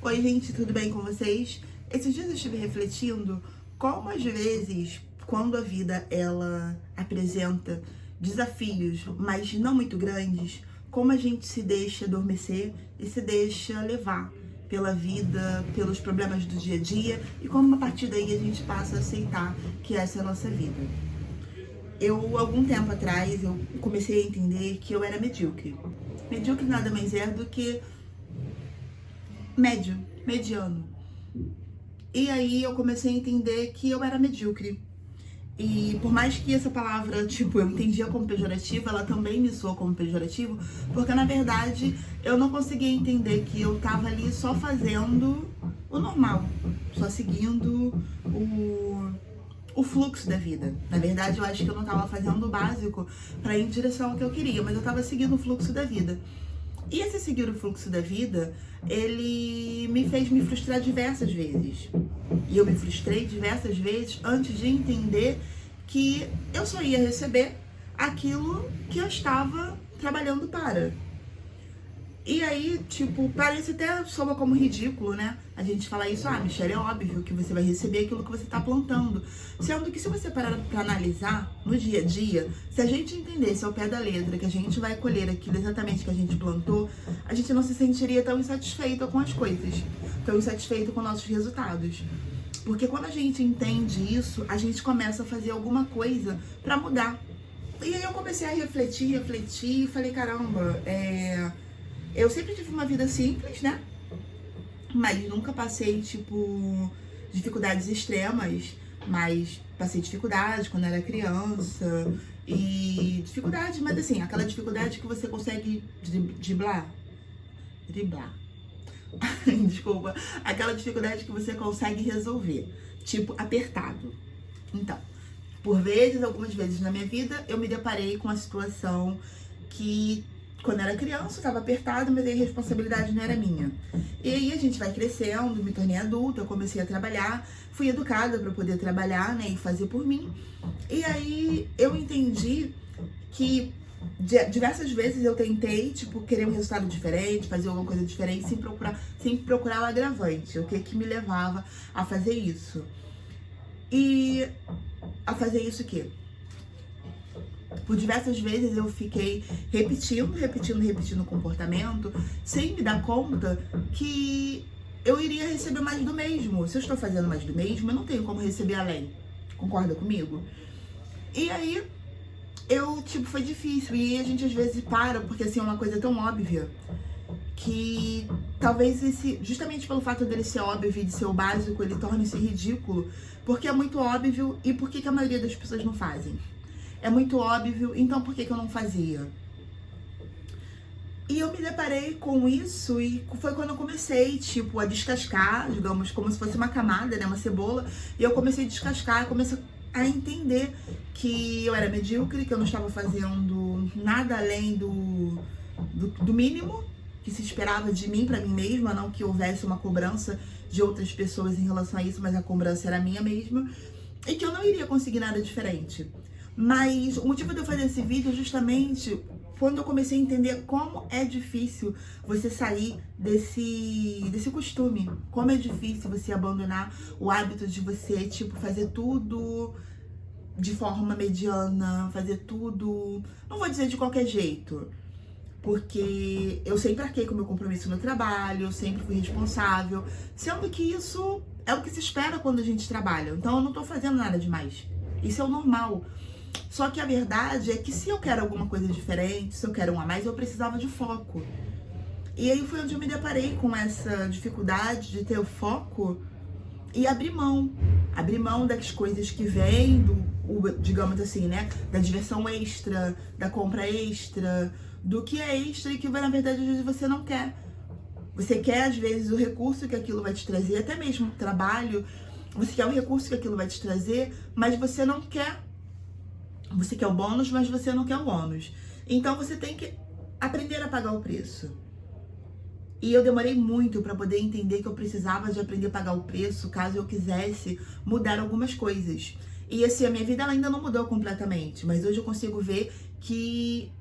Oi, gente, tudo bem com vocês? Esses dias eu estive refletindo como às vezes, quando a vida ela apresenta desafios, mas não muito grandes, como a gente se deixa adormecer e se deixa levar pela vida, pelos problemas do dia a dia e como a partir daí a gente passa a aceitar que essa é a nossa vida. Algum tempo atrás, eu comecei a entender que eu era medíocre. Medíocre nada mais é do que médio, mediano. E aí eu comecei a entender que eu era medíocre. E por mais que essa palavra, eu entendia como pejorativa, ela também me soou como pejorativo, porque na verdade eu não conseguia entender que eu tava ali só fazendo o normal, só seguindo o fluxo da vida. Na verdade, eu acho que eu não tava fazendo o básico para ir em direção ao que eu queria, mas eu tava seguindo o fluxo da vida. E esse seguir o fluxo da vida, ele me fez me frustrar diversas vezes. E eu me frustrei diversas vezes antes de entender que eu só ia receber aquilo que eu estava trabalhando para. E aí, parece até soa como ridículo, né? A gente fala isso, Michelle, é óbvio que você vai receber aquilo que você tá plantando. Sendo que se você parar pra analisar no dia a dia, se a gente entendesse ao pé da letra que a gente vai colher aquilo exatamente que a gente plantou, a gente não se sentiria tão insatisfeito com as coisas, tão insatisfeito com nossos resultados. Porque quando a gente entende isso, a gente começa a fazer alguma coisa pra mudar. E aí eu comecei a refletir e falei, caramba, eu sempre tive uma vida simples, né? Mas nunca passei, dificuldades extremas. Mas passei dificuldade quando era criança. E dificuldade, mas assim, aquela dificuldade que você consegue driblar. Desculpa. Aquela dificuldade que você consegue resolver. Apertado. Então, algumas vezes na minha vida, eu me deparei com a situação que quando era criança, eu estava apertada, mas aí a responsabilidade não era minha. E aí a gente vai crescendo, me tornei adulta, eu comecei a trabalhar, fui educada para poder trabalhar, né, e fazer por mim. E aí eu entendi que diversas vezes eu tentei, querer um resultado diferente, fazer alguma coisa diferente, sem procurar o agravante, o que me levava a fazer isso. E a fazer isso o quê? Por diversas vezes eu fiquei repetindo o comportamento, sem me dar conta que eu iria receber mais do mesmo. Se eu estou fazendo mais do mesmo, eu não tenho como receber além. Concorda comigo? E aí, foi difícil. E a gente às vezes para, porque assim, é uma coisa tão óbvia, que talvez justamente pelo fato dele ser óbvio e de ser o básico, ele torne-se ridículo, porque é muito óbvio e por que a maioria das pessoas não fazem? É muito óbvio, então por que eu não fazia? E eu me deparei com isso e foi quando eu comecei, a descascar, digamos, como se fosse uma camada, né, uma cebola. E eu comecei a descascar, comecei a entender que eu era medíocre, que eu não estava fazendo nada além do mínimo que se esperava de mim, para mim mesma, não que houvesse uma cobrança de outras pessoas em relação a isso, mas a cobrança era minha mesma. E que eu não iria conseguir nada diferente. Mas o motivo de eu fazer esse vídeo é justamente quando eu comecei a entender como é difícil você sair desse costume. Como é difícil você abandonar o hábito de você, fazer tudo de forma mediana, fazer tudo, não vou dizer de qualquer jeito, porque eu sempre arquei com o meu compromisso no trabalho, eu sempre fui responsável, sendo que isso é o que se espera quando a gente trabalha. Então eu não tô fazendo nada demais. Isso é o normal. Só que a verdade é que se eu quero alguma coisa diferente, se eu quero um a mais, eu precisava de foco. E aí foi onde eu me deparei com essa dificuldade de ter o foco e abrir mão. Abrir mão das coisas que vêm, digamos assim, né? Da diversão extra, da compra extra, do que é extra e que na verdade às vezes você não quer. Você quer às vezes o recurso que aquilo vai te trazer, até mesmo o trabalho, você quer o recurso que aquilo vai te trazer, mas você não quer. Você quer o bônus, mas você não quer o ônus. Então você tem que aprender a pagar o preço. E eu demorei muito para poder entender que eu precisava de aprender a pagar o preço caso eu quisesse mudar algumas coisas. E assim, a minha vida ela ainda não mudou completamente, mas hoje eu consigo ver que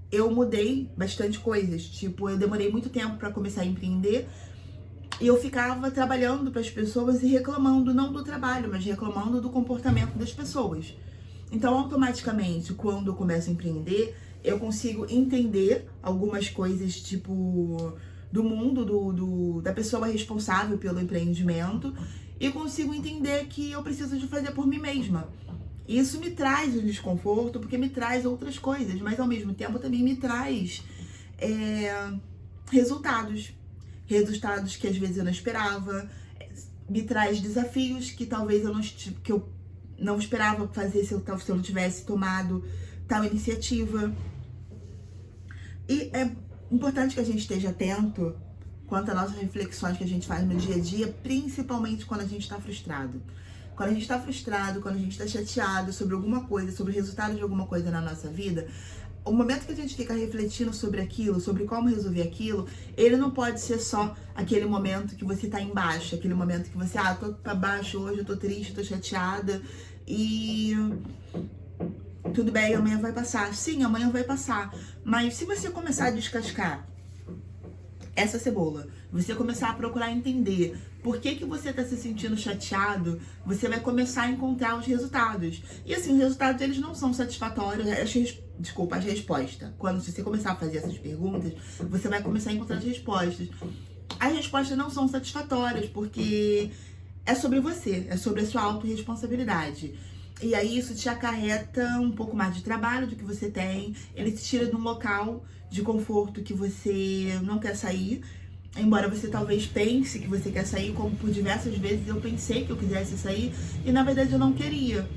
eu mudei bastante coisas. Eu demorei muito tempo para começar a empreender E eu ficava trabalhando para as pessoas e reclamando, não do trabalho, mas reclamando do comportamento das pessoas. Então, automaticamente, quando eu começo a empreender, eu consigo entender algumas coisas, tipo, do mundo da pessoa responsável pelo empreendimento e consigo entender que eu preciso de fazer por mim mesma. Isso me traz um desconforto, porque me traz outras coisas, mas ao mesmo tempo também me traz resultados. Resultados que às vezes eu não esperava, me traz desafios que talvez eu não esperava fazer se eu não tivesse tomado tal iniciativa. E é importante que a gente esteja atento quanto às nossas reflexões que a gente faz no dia a dia, principalmente quando a gente está frustrado. Quando a gente está frustrado, quando a gente está chateado sobre alguma coisa, sobre o resultado de alguma coisa na nossa vida, o momento que a gente fica refletindo sobre aquilo, sobre como resolver aquilo, ele não pode ser só aquele momento que você tá embaixo, aquele momento que você, tô pra baixo hoje, eu tô triste, tô chateada e tudo bem, amanhã vai passar. Sim, amanhã vai passar. Mas se você começar a descascar essa cebola, você começar a procurar entender por que você tá se sentindo chateado, você vai começar a encontrar os resultados. E assim, os resultados, eles não são satisfatórios. As respostas. Quando você começar a fazer essas perguntas, você vai começar a encontrar as respostas. As respostas não são satisfatórias, porque é sobre você, é sobre a sua autorresponsabilidade. E aí isso te acarreta um pouco mais de trabalho do que você tem, ele te tira de um local de conforto que você não quer sair, embora você talvez pense que você quer sair, como por diversas vezes eu pensei que eu quisesse sair, e na verdade eu não queria.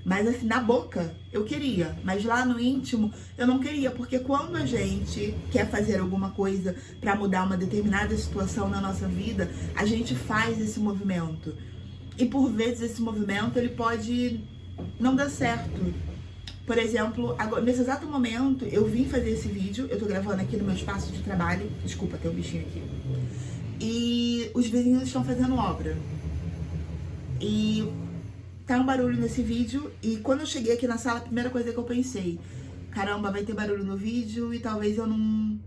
Mas assim, na boca eu queria, mas lá no íntimo eu não queria, porque quando a gente quer fazer alguma coisa para mudar uma determinada situação na nossa vida, a gente faz esse movimento. E por vezes esse movimento ele pode não dar certo. Por exemplo, agora, nesse exato momento eu vim fazer esse vídeo, eu tô gravando aqui no meu espaço de trabalho, desculpa, tem um bichinho aqui. E os vizinhos estão fazendo obra. E tá um barulho nesse vídeo, e quando eu cheguei aqui na sala, a primeira coisa que eu pensei, caramba, vai ter barulho no vídeo e talvez eu não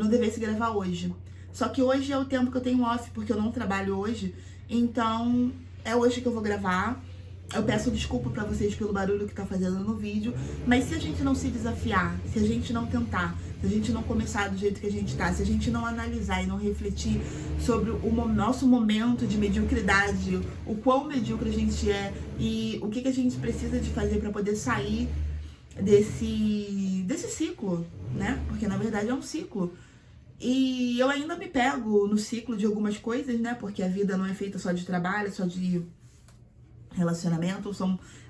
devesse gravar hoje. Só que hoje é o tempo que eu tenho off, porque eu não trabalho hoje, então é hoje que eu vou gravar. Eu peço desculpa pra vocês pelo barulho que tá fazendo no vídeo, mas se a gente não se desafiar, se a gente não tentar, se a gente não começar do jeito que a gente tá, se a gente não analisar e não refletir sobre o nosso momento de mediocridade, o quão medíocre a gente é e o que a gente precisa de fazer pra poder sair desse ciclo, né? Porque na verdade é um ciclo. E eu ainda me pego no ciclo de algumas coisas, né? Porque a vida não é feita só de trabalho, só de relacionamento,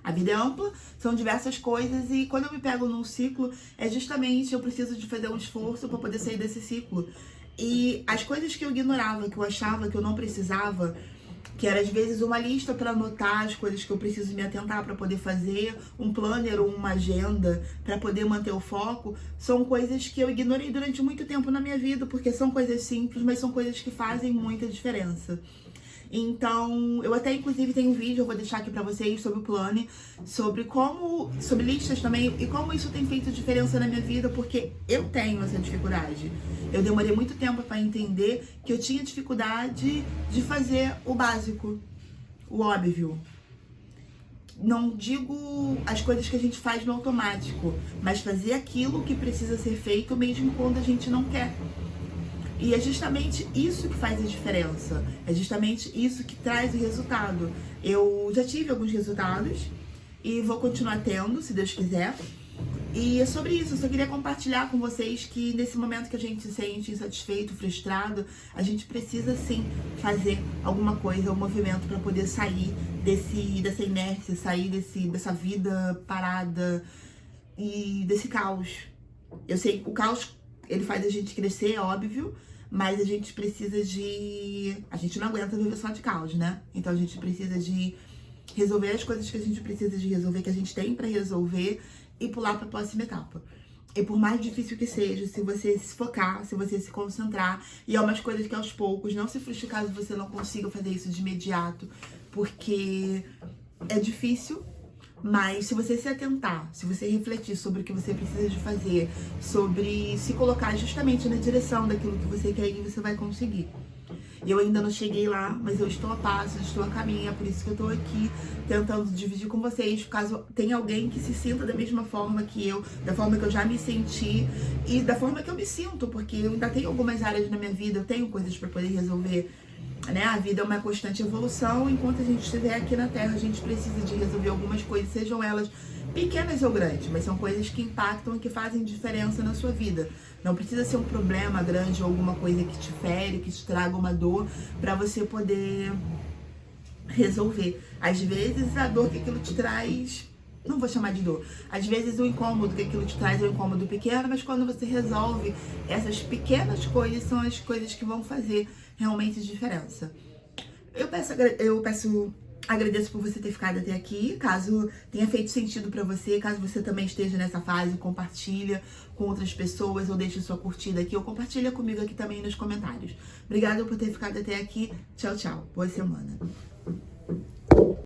a vida é ampla, são diversas coisas, e quando eu me pego num ciclo, é justamente eu preciso de fazer um esforço para poder sair desse ciclo. E as coisas que eu ignorava, que eu achava que eu não precisava, que era às vezes uma lista para anotar as coisas que eu preciso me atentar para poder fazer, um planner ou uma agenda para poder manter o foco, são coisas que eu ignorei durante muito tempo na minha vida, porque são coisas simples, mas são coisas que fazem muita diferença. Então, eu até inclusive tenho um vídeo, eu vou deixar aqui pra vocês, sobre o Planner, sobre listas também, e como isso tem feito diferença na minha vida, porque eu tenho essa dificuldade. Eu demorei muito tempo pra entender que eu tinha dificuldade de fazer o básico, o óbvio. Não digo as coisas que a gente faz no automático, mas fazer aquilo que precisa ser feito mesmo quando a gente não quer. E é justamente isso que faz a diferença, é justamente isso que traz o resultado. Eu já tive alguns resultados e vou continuar tendo, se Deus quiser. E é sobre isso, eu só queria compartilhar com vocês que nesse momento que a gente se sente insatisfeito, frustrado, a gente precisa sim fazer alguma coisa, um movimento para poder sair dessa inércia, sair dessa vida parada e desse caos. Eu sei que o caos, ele faz a gente crescer, é óbvio, mas a gente precisa de... A gente não aguenta viver só de caos, né? Então a gente precisa de resolver as coisas que a gente precisa de resolver, que a gente tem pra resolver, e pular pra próxima etapa. E por mais difícil que seja, se você se focar, se você se concentrar, e é umas coisas que aos poucos, não se frustre caso você não consiga fazer isso de imediato, porque é difícil. Mas se você se atentar, se você refletir sobre o que você precisa de fazer, sobre se colocar justamente na direção daquilo que você quer ir, você vai conseguir. Eu ainda não cheguei lá, mas eu estou a passos, estou a caminho. É por isso que eu tô aqui tentando dividir com vocês, caso tenha alguém que se sinta da mesma forma que eu, da forma que eu já me senti e da forma que eu me sinto, porque eu ainda tenho algumas áreas na minha vida, eu tenho coisas para poder resolver. Né? A vida é uma constante evolução, enquanto a gente estiver aqui na Terra, a gente precisa de resolver algumas coisas, sejam elas pequenas ou grandes, mas são coisas que impactam e que fazem diferença na sua vida. Não precisa ser um problema grande ou alguma coisa que te fere, que te traga uma dor, para você poder resolver. Às vezes a dor que aquilo te traz, não vou chamar de dor, às vezes o incômodo que aquilo te traz é um incômodo pequeno, mas quando você resolve essas pequenas coisas, são as coisas que vão fazer realmente diferença. Agradeço por você ter ficado até aqui. Caso tenha feito sentido pra você, caso você também esteja nessa fase, compartilha com outras pessoas ou deixa sua curtida aqui ou compartilha comigo aqui também nos comentários. Obrigada por ter ficado até aqui. Tchau, tchau. Boa semana.